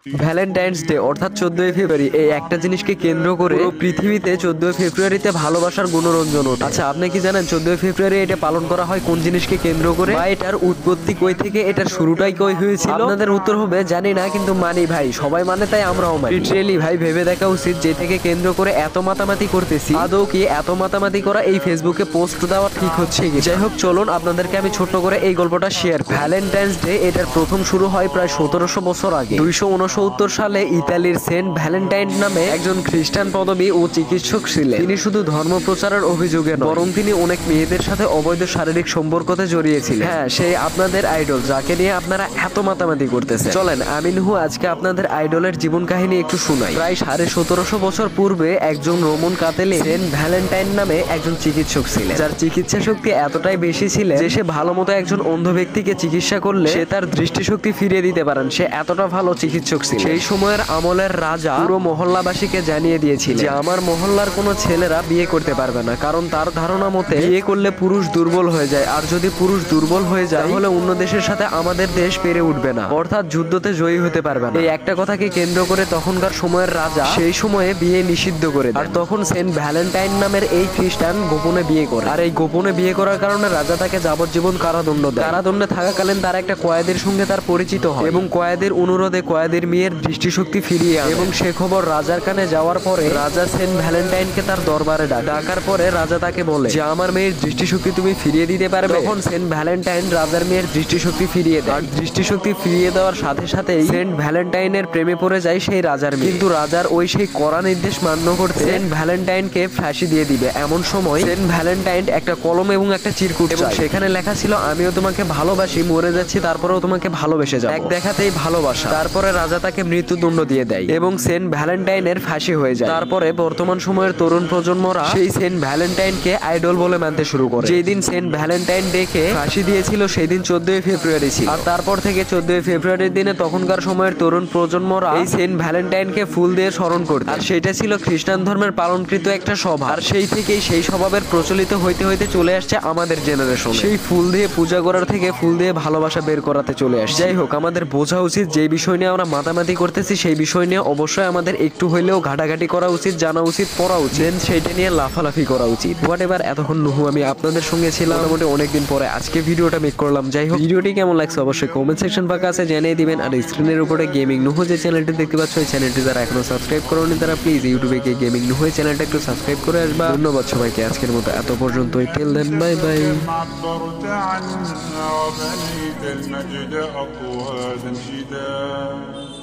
Valentine's day অর্থাৎ 14 ফেব্রুয়ারি এই একটা জিনিসকে কেন্দ্র করে পৃথিবীতে 14 ফেব্রুয়ারিতে ভালোবাসার গুণরঞ্জন ওঠে। আচ্ছা, আপনি কি জানেন 14 ফেব্রুয়ারি এটা পালন করা হয় কোন জিনিসকে কেন্দ্র করে, বা এটার উৎপত্তি কই থেকে, এটার শুরুটাই কই হয়েছিল? আপনাদের উত্তর হবে জানি না, কিন্তু মানি ভাই, সবাই মানে তাই আমরাও মানি। লিটারেলি ভাই ভেবে দেখা উচিত যে থেকে কেন্দ্র করে এত মাতামাতি করতেছি, আদৌ কি এত মাতামাতি করা এই ফেসবুকে পোস্ট দেওয়া ঠিক হচ্ছে কি? যাই হোক, চলুন আপনাদেরকে আমি ছোট্ট করে এই গল্পটা শেয়ার করি। ভ্যালেন্টাইন্স ডে এটার প্রথম শুরু হয় প্রায় 1700 বছর আগে। 269 সালে ইতালির সেন্ট ভ্যালেন্টাইন নামে একজন খ্রিস্টান পদবী ও চিকিৎসক ছিলেন। তিনি শুধু ধর্ম প্রচারের অভিযোগে নয়, বরং তিনি অনেক মেয়েদের সাথে অবৈধ শারীরিক সম্পর্কতে জড়িয়েছিলেন। হ্যাঁ, সেই আপনাদের আইডল যাকে নিয়ে আপনারা এত মাতামাতি করতেছেন। চলেন আমি নুহু আজকে আপনাদের আইডলের জীবন কাহিনী একটু শুনাই। প্রায় 1750 বছর পূর্বে একজন রোমান কাতেলে সেন্ট ভ্যালেন্টাইন নামে একজন চিকিৎসক ছিলেন, যার চিকিৎসা শক্তি এতটাই বেশি ছিল যে সে ভালো মতো একজন অন্ধ ব্যক্তিকে চিকিৎসা করলে সে তার দৃষ্টিশক্তি ফিরিয়ে দিতে পারেন। সে এতটা ভালো চিকিৎসক ছিল। সেই সময়ের আমলের রাজা পুরো মহল্লাবাসীকে জানিয়ে দিয়েছিল যে আমার মহল্লার কোনো ছেলেরা বিয়ে করতে পারবে না, কারণ তার ধারণা মতে বিয়ে করলে পুরুষ দুর্বল হয়ে যায়, আর যদি পুরুষ দুর্বল হয়ে যায় তাহলে অন্য দেশের সাথে আমাদের দেশ পেরে উঠবে না, অর্থাৎ যুদ্ধতে জয়ী হতে পারবে না। এই একটা কথাকে কেন্দ্র করে তখনকার সময়ের রাজা সেই সময়ে বিয়ে নিষিদ্ধ করে দেন। আর তখন সেন্ট ভ্যালেন্টাইন নামের এই খ্রিস্টান গোপনে বিয়ে করে, আর এই গোপনে বিয়ে করার কারণে রাজা তাকে যাবজ্জীবন কারাদণ্ড দেয়। কারাদণ্ডে থাকাকালীন তার একটা কয়েদের সঙ্গে তার পরিচিত হয় এবং কয়েদের অনুরোধে কয়েদের মেয়ের দৃষ্টিশক্তি ফিরিয়ে আনে, এবং সে খবর রাজার কানে যাওয়ার পরে রাজা সেন্ট ভ্যালেন্টাইনকে তার দরবারে ডাকার পরে রাজা তাকে বলে যে আমার মেয়ের দৃষ্টিশক্তি তুমি ফিরিয়ে দিতে পারবে? তখন সেন্ট ভ্যালেন্টাইন রাজার মেয়ের দৃষ্টিশক্তি ফিরিয়ে দেয়, আর দৃষ্টিশক্তি ফিরিয়ে দেওয়ার সাথে সাথেই সেন্ট ভ্যালেন্টাইনের প্রেমে পড়ে যায় সেই রাজার মেয়ে। কিন্তু রাজার ওই সেই কড়া নির্দেশ মান্য করতে সেন্ট ভ্যালেন্টাইনকে ফাঁসি দিয়ে দিবে। এমন সময় সেন্ট ভ্যালেন্টাইন একটা কলম এবং একটা চিরকুট এবং সেখানে লেখা ছিল আমিও তোমাকে ভালোবাসি, মরে যাচ্ছি তারপরেও তোমাকে ভালোবেসে যাবো, এক দেখাতেই ভালোবাসা। তারপরে রাজা তাকে মৃত্যুদণ্ড দিয়ে দেয় এবং সেন্ট ভ্যালেন্টাইনের ফাঁসি হয়ে যায়। তারপরে বর্তমান সময়ের তরুণ প্রজন্মরা সেই সেন্ট ভ্যালেন্টাইনকে আইডল বলে মানতে শুরু করে। যেই দিন সেন্ট ভ্যালেন্টাইন ডে কে ফাঁসি দিয়েছিল সেই দিন 14 ফেব্রুয়ারি ছিল, আর তারপর থেকে 14 ফেব্রুয়ারির দিনে তখনকার সময়ের তরুণ প্রজন্মরা এই সেন্ট ভ্যালেন্টাইনকে ফুল দিয়ে স্মরণ করত, আর সেটা ছিল খ্রিস্টান ধর্মের পালনকৃত একটা স্বভাব। আর সেই থেকেই সেই স্বভাবের প্রচলিত হইতে হইতে চলে আসছে আমাদের জেনারেশন। সেই ফুল দিয়ে পূজা করার থেকে ফুল দিয়ে ভালোবাসা বের করাতে চলে আসছে। যাই হোক, আমাদের বোঝা উচিত যে বিষয় নিয়ে আমরা মাতামাতি করতেছি সেই বিষয় নিয়ে অবশ্যই আমাদের একটু হইলেও ঘাটাঘাটি করা উচিত, জানা উচিত, পড়া উচিত, সেইটা নিয়ে লাফালাফি করা উচিত। হোয়াট এভার, এতক্ষণ নুহু আমি আপনাদের সঙ্গে ছিলাম মোটামুটি অনেকদিন পরে আজকে ভিডিওটা মেক করলাম। যাই হোক, ভিডিওটি কেমন লাগছে অবশ্যই কমেন্ট সেকশন ফাঁকা আছে জানিয়ে দিবেন। আর স্ক্রিনের উপরে গেমিং নুহু যে চ্যানেলটি দেখতে পাচ্ছ এই চ্যানেলটি যারা এখনো সাবস্ক্রাইব করেনি তারা প্লিজ ইউটিউবে গিয়ে গেমিং নুহু চ্যানেলটা একটু সাবস্ক্রাইব করে আসবা। ধন্যবাদ সবাইকে, আজকের মতো এত পর্যন্তই। Till then, bye bye. عبرت عنها وبنيت المجد أطوادا شداد